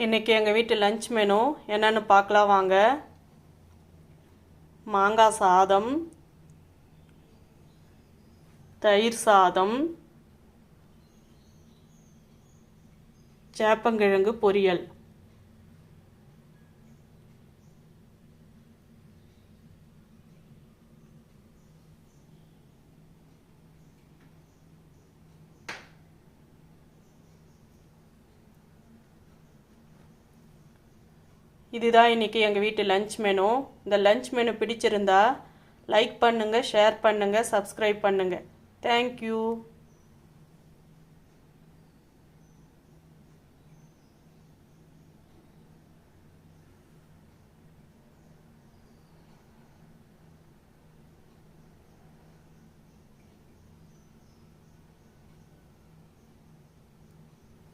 இன்றைக்கி எங்கள் வீட்டு லஞ்ச் மெனு என்னென்னு பார்க்கலாம் வாங்க. மாங்காய் சாதம், தயிர் சாதம், சேப்பங்கிழங்கு பொரியல். இதுதான் இன்றைக்கி எங்கள் வீட்டு லஞ்ச் மெனு. இந்த லஞ்ச் மெனு பிடிச்சிருந்தா லைக் பண்ணுங்கள், ஷேர் பண்ணுங்கள், சப்ஸ்கிரைப் பண்ணுங்கள். தேங்க்யூ.